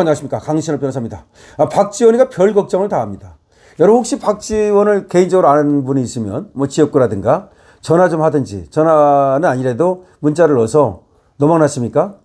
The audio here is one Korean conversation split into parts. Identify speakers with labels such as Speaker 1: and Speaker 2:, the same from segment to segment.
Speaker 1: 여러분 안녕하십니까. 강신호 변호사입니다. 박지원이가 별 걱정을 다 합니다. 여러분 혹시 박지원을 개인적으로 아는 분이 있으면 뭐 지역구라든가 전화 좀 하든지, 전화는 아니라도 문자를 넣어서 도망났습니까?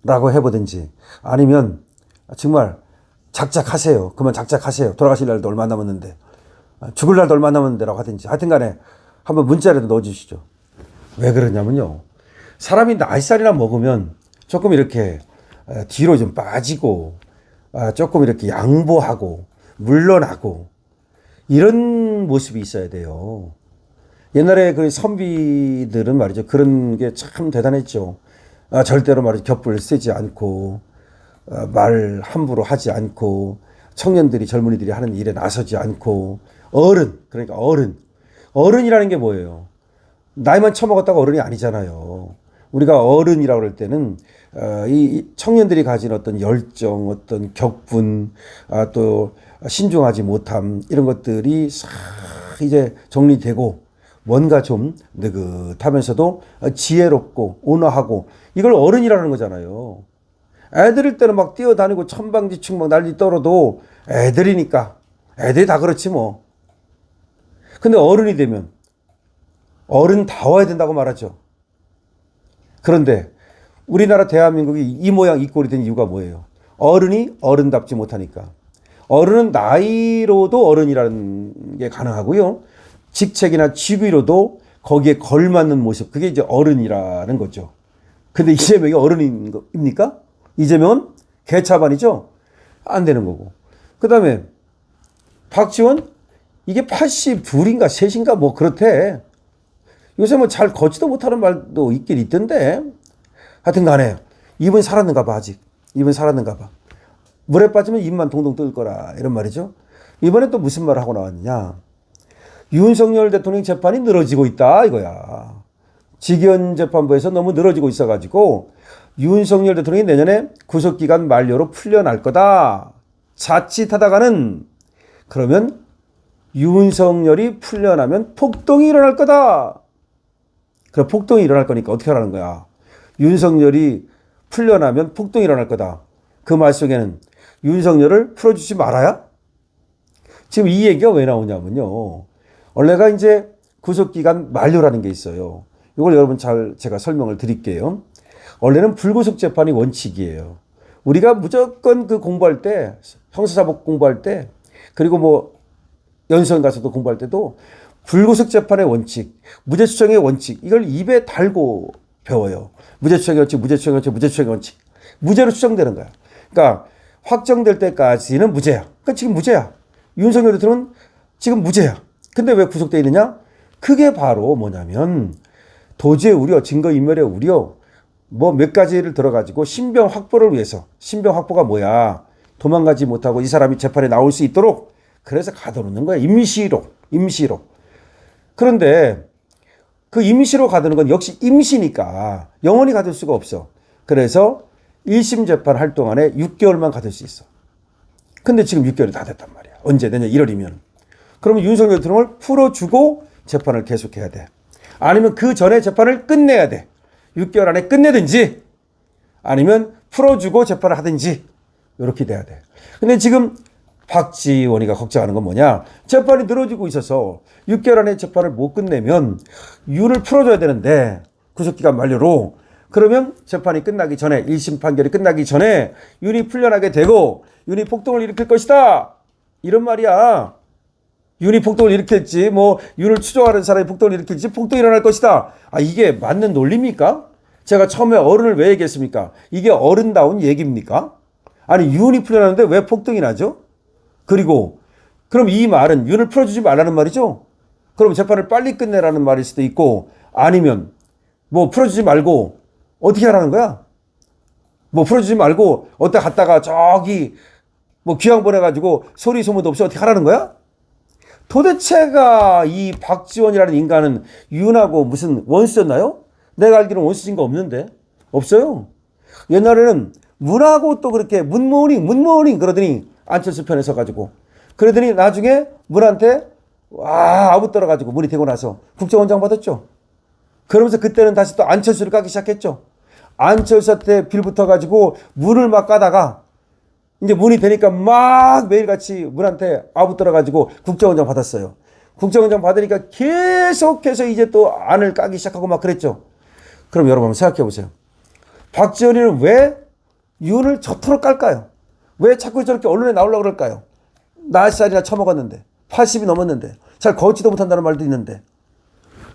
Speaker 1: 라고 해보든지, 아니면 정말 작작하세요. 그만 작작하세요. 돌아가실 날도 얼마 남았는데, 죽을 날도 얼마 남았는데 라고 하든지, 하여튼 간에 한번 문자라도 넣어주시죠. 왜 그러냐면요, 사람이 나이살이나 먹으면 조금 이렇게 뒤로 좀 빠지고, 조금 이렇게 양보하고 물러나고 이런 모습이 있어야 돼요. 옛날에 그 선비들은 말이죠, 그런 게 참 대단했죠. 절대로 말이죠, 격불 쓰지 않고, 말 함부로 하지 않고, 청년들이, 젊은이들이 하는 일에 나서지 않고, 그러니까 어른이라는 게 뭐예요? 나이만 처먹었다고 어른이 아니잖아요. 우리가 어른이라고 할 때는 이 청년들이 가진 어떤 열정, 어떤 격분, 또 신중하지 못함, 이런 것들이 싹 이제 정리되고 뭔가 좀 느긋하면서도 지혜롭고 온화하고, 이걸 어른이라는 거잖아요. 애들일 때는 막 뛰어다니고 천방지축 막 난리 떨어도 애들이니까, 애들이 다 그렇지 뭐. 근데 어른이 되면 어른다워야 된다고 말하죠. 그런데 우리나라 대한민국이 이 모양 이 꼴이 된 이유가 뭐예요? 어른이 어른답지 못하니까. 어른은 나이로도 어른이라는 게 가능하고요, 직책이나 직위로도 거기에 걸맞는 모습, 그게 이제 어른이라는 거죠. 근데 이재명이 어른입니까? 이재명은 개차반이죠? 안 되는 거고. 그 다음에 박지원, 이게 82인가 3인가 뭐 그렇대. 요새 뭐 잘 걷지도 못하는 말도 있긴 있던데, 하여튼 간에 입은 살았는가 봐. 아직 입은 살았는가 봐. 물에 빠지면 입만 동동 뜰 거라, 이런 말이죠. 이번에 또 무슨 말을 하고 나왔냐, 윤석열 대통령 재판이 늘어지고 있다 이거야. 직위원 재판부에서 너무 늘어지고 있어가지고 윤석열 대통령이 내년에 구속기간 만료로 풀려날 거다. 자칫하다가는, 그러면 윤석열이 풀려나면 폭동이 일어날 거다. 그럼 폭동이 일어날 거니까 어떻게 하라는 거야? 윤석열이 풀려나면 폭동이 일어날 거다. 그 말 속에는 윤석열을 풀어주지 말아야? 지금 이 얘기가 왜 나오냐면요, 원래가 이제 구속기간 만료라는 게 있어요. 이걸 여러분 제가 설명을 드릴게요. 원래는 불구속 재판이 원칙이에요. 우리가 무조건 그 공부할 때, 형사사법 공부할 때, 그리고 뭐 연수원 가서도 공부할 때도 불구속 재판의 원칙, 무죄 추정의 원칙, 이걸 입에 달고 배워요. 무죄 추정의 원칙, 무죄 추정의 원칙, 무죄 추정의 원칙. 무죄로 추정되는 거야. 그러니까 확정될 때까지는 무죄야. 그러니까 지금 무죄야. 윤석열 대통령은 지금 무죄야. 근데 왜 구속되어 있느냐? 그게 바로 뭐냐면 도주의 우려, 증거인멸의 우려, 뭐 몇 가지를 들어가지고 신병 확보를 위해서. 신병 확보가 뭐야? 도망가지 못하고 이 사람이 재판에 나올 수 있도록, 그래서 가둬놓는 거야. 임시로. 그런데 그 임시로 가두는 건 역시 임시니까 영원히 가둘 수가 없어. 그래서 1심 재판 할 동안에 6개월만 가둘 수 있어. 근데 지금 6개월이 다 됐단 말이야. 언제? 내년 1월이면. 그러면 윤석열 대통령을 풀어주고 재판을 계속해야 돼. 아니면 그 전에 재판을 끝내야 돼. 6개월 안에 끝내든지, 아니면 풀어주고 재판을 하든지, 이렇게 돼야 돼. 근데 지금 박지원이가 걱정하는 건 뭐냐? 재판이 늘어지고 있어서 6개월 안에 재판을 못 끝내면 윤을 풀어줘야 되는데, 구속기간 만료로. 그러면 재판이 끝나기 전에, 1심 판결이 끝나기 전에 윤이 풀려나게 되고 윤이 폭동을 일으킬 것이다, 이런 말이야. 윤이 폭동을 일으킬지, 뭐 윤을 추종하는 사람이 폭동을 일으킬지, 폭동이 일어날 것이다. 이게 맞는 논리입니까? 제가 처음에 어른을 왜 얘기했습니까? 이게 어른다운 얘기입니까? 아니, 윤이 풀려나는데 왜 폭동이 나죠? 그리고 그럼 이 말은 윤을 풀어주지 말라는 말이죠? 그럼 재판을 빨리 끝내라는 말일 수도 있고, 아니면 뭐 풀어주지 말고 어떻게 하라는 거야? 뭐 풀어주지 말고 어디다 갔다가 저기 뭐 귀양 보내가지고 소리 소문도 없이 어떻게 하라는 거야? 도대체가 이 박지원이라는 인간은 윤하고 무슨 원수였나요? 내가 알기로는 원수진 거 없는데. 없어요. 옛날에는 문하고 또 그렇게 문모닝 그러더니 안철수 편에 서가지고, 그러더니 나중에 문한테 아부 떨어가지고 문이 되고 나서 국정원장 받았죠. 그러면서 그때는 다시 또 안철수를 까기 시작했죠. 안철수한테 빌붙어가지고 문을 막 까다가 이제 문이 되니까 막 매일같이 문한테 아부들어가지고 국정원장 받았어요. 국정원장 받으니까 계속해서 이제 또 안을 까기 시작하고 막 그랬죠. 그럼 여러분 한번 생각해 보세요. 박지원이는 왜 윤을 저토록 깔까요? 왜 자꾸 저렇게 언론에 나오려고 그럴까요? 40살이나 처먹었는데 80이 넘었는데 잘 걷지도 못한다는 말도 있는데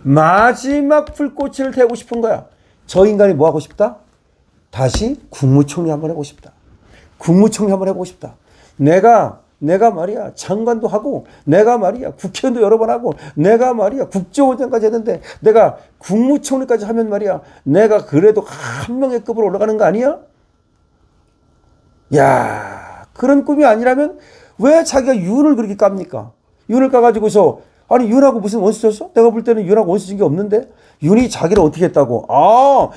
Speaker 1: 마지막 불꽃을 태우고 싶은 거야. 저 인간이 뭐 하고 싶다? 다시 국무총리 한번 해보고 싶다. 국무총리 한번 해보고 싶다. 내가 말이야 장관도 하고 내가 말이야 국회의원도 여러 번 하고 내가 말이야 국정원장까지 했는데 내가 국무총리까지 하면 말이야 내가 그래도 한 명의 급으로 올라가는 거 아니야? 야, 그런 꿈이 아니라면 왜 자기가 윤을 그렇게 깝니까? 윤을 까가지고서 아니 윤하고 무슨 원수 졌어? 내가 볼 때는 윤하고 원수 진 게 없는데 윤이 자기를 어떻게 했다고?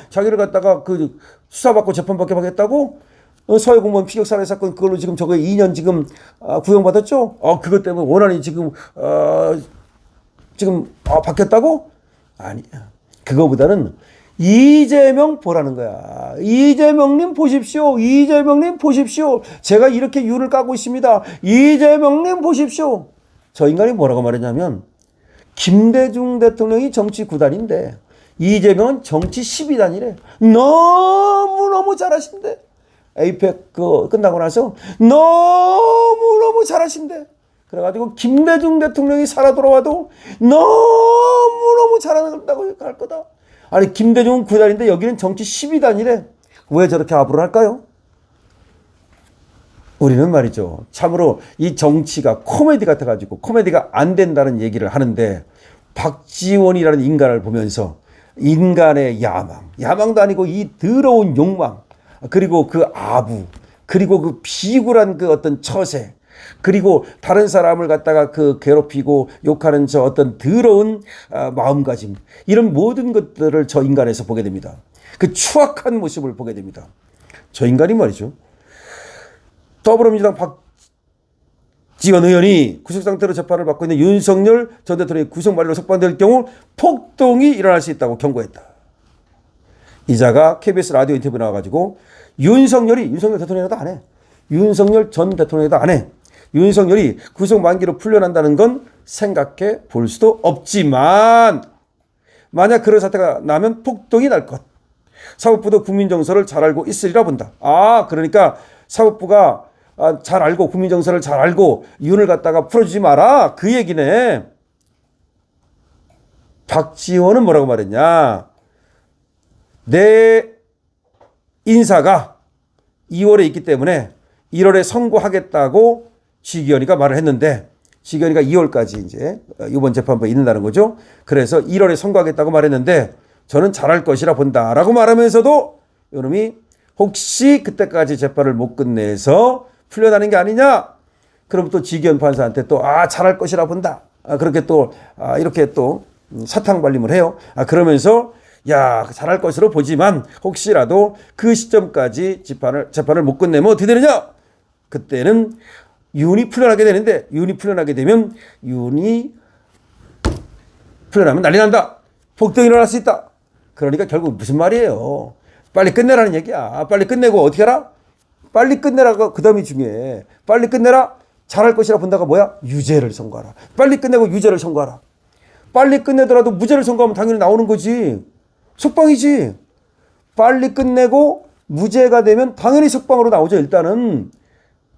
Speaker 1: 자기를 갖다가 그 수사받고 재판받게 하겠다고? 서해 공무원 피격 살해 사건 그걸로 지금 저거 2년 지금 구형받았죠? 그것 때문에 원한이 지금 바뀌었다고? 아니야. 그거보다는 이재명 보라는 거야. 이재명님 보십시오. 이재명님 보십시오. 제가 이렇게 윤을 까고 있습니다. 이재명님 보십시오. 저 인간이 뭐라고 말했냐면 김대중 대통령이 정치 9단인데 이재명은 정치 12단이래. 너무너무 잘하신대. 에이펙 끝나고 나서 너무너무 잘하신대. 그래가지고 김대중 대통령이 살아 돌아와도 너무너무 잘한다고 할 거다. 아니 김대중은 9단인데 여기는 정치 12단이래. 왜 저렇게 아부를 할까요? 우리는 말이죠. 참으로 이 정치가 코미디 같아가지고 코미디가 안 된다는 얘기를 하는데 박지원이라는 인간을 보면서 인간의 야망도 아니고 이 더러운 욕망, 그리고 그 아부, 그리고 그 비굴한 그 어떤 처세, 그리고 다른 사람을 갖다가 그 괴롭히고 욕하는 저 어떤 더러운 마음가짐, 이런 모든 것들을 저 인간에서 보게 됩니다. 그 추악한 모습을 보게 됩니다. 저 인간이 말이죠. 더불어민주당 박지원 의원이 구속상태로 재판을 받고 있는 윤석열 전 대통령이 구속 만료로 석방될 경우 폭동이 일어날 수 있다고 경고했다. 이자가 KBS 라디오 인터뷰 나와가지고 윤석열 대통령에도 안 해. 윤석열 전 대통령에도 안 해. 윤석열이 구속 만기로 풀려난다는 건 생각해 볼 수도 없지만 만약 그런 사태가 나면 폭동이 날 것. 사법부도 국민 정서를 잘 알고 있으리라 본다. 그러니까 사법부가 잘 알고 국민 정서를 잘 알고 윤을 갖다가 풀어주지 마라 그 얘기네. 박지원은 뭐라고 말했냐? 내 인사가 2월에 있기 때문에 1월에 선고하겠다고 지기현이가 말을 했는데 지기현이가 2월까지 이제 이번 재판부에 있는다는 거죠. 그래서 1월에 선고하겠다고 말했는데 저는 잘할 것이라 본다라고 말하면서도 이놈이 혹시 그때까지 재판을 못 끝내서 풀려나는 게 아니냐? 그럼 또 지기현 판사한테 또 잘할 것이라 본다. 그렇게 또 이렇게 또 사탕 발림을 해요. 그러면서 잘할 것으로 보지만 혹시라도 그 시점까지 재판을 못 끝내면 어떻게 되느냐? 그때는 윤이 풀려나게 되는데 윤이 풀려나면 난리 난다. 폭동이 일어날 수 있다. 그러니까 결국 무슨 말이에요? 빨리 끝내라는 얘기야. 빨리 끝내고 어떻게 하라? 빨리 끝내라가 그 다음이 중요해. 빨리 끝내라. 잘할 것이라 본다가 뭐야? 유죄를 선고하라. 빨리 끝내고 유죄를 선고하라. 빨리 끝내더라도 무죄를 선고하면 당연히 나오는 거지. 석방이지. 빨리 끝내고 무죄가 되면 당연히 석방으로 나오죠, 일단은.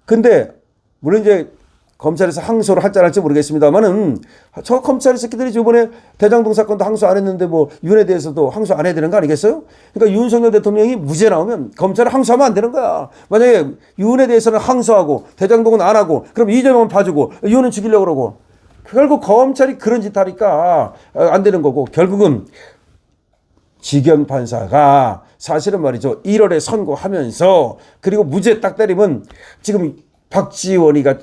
Speaker 1: 근데 물론 이제 검찰에서 항소를 할지 안 할지 모르겠습니다만은 저 검찰 새끼들이 저번에 대장동 사건도 항소 안 했는데 뭐 윤에 대해서도 항소 안 해야 되는 거 아니겠어요? 그러니까 윤석열 대통령이 무죄 나오면 검찰은 항소하면 안 되는 거야. 만약에 윤에 대해서는 항소하고 대장동은 안 하고 그럼 이재명은 봐주고 윤은 죽이려고 그러고 결국 검찰이 그런 짓 하니까 안 되는 거고 결국은 지기현 판사가 사실은 말이죠. 1월에 선고하면서 그리고 무죄 딱 때리면 지금 박지원이가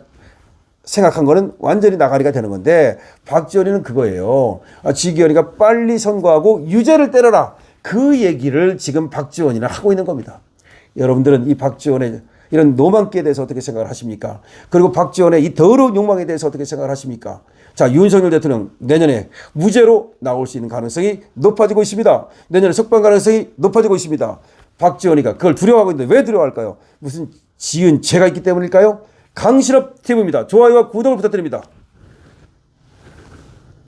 Speaker 1: 생각한 거는 완전히 나가리가 되는 건데 박지원이는 그거예요. 지기현이가 빨리 선고하고 유죄를 때려라. 그 얘기를 지금 박지원이는 하고 있는 겁니다. 여러분들은 이 박지원의 이런 노망기에 대해서 어떻게 생각을 하십니까? 그리고 박지원의 이 더러운 욕망에 대해서 어떻게 생각을 하십니까? 자, 윤석열 대통령 내년에 무죄로 나올 수 있는 가능성이 높아지고 있습니다. 내년에 석방 가능성이 높아지고 있습니다. 박지원이가 그걸 두려워하고 있는데 왜 두려워할까요? 무슨 지은 죄가 있기 때문일까요? 강신업 TV입니다. 좋아요와 구독을 부탁드립니다.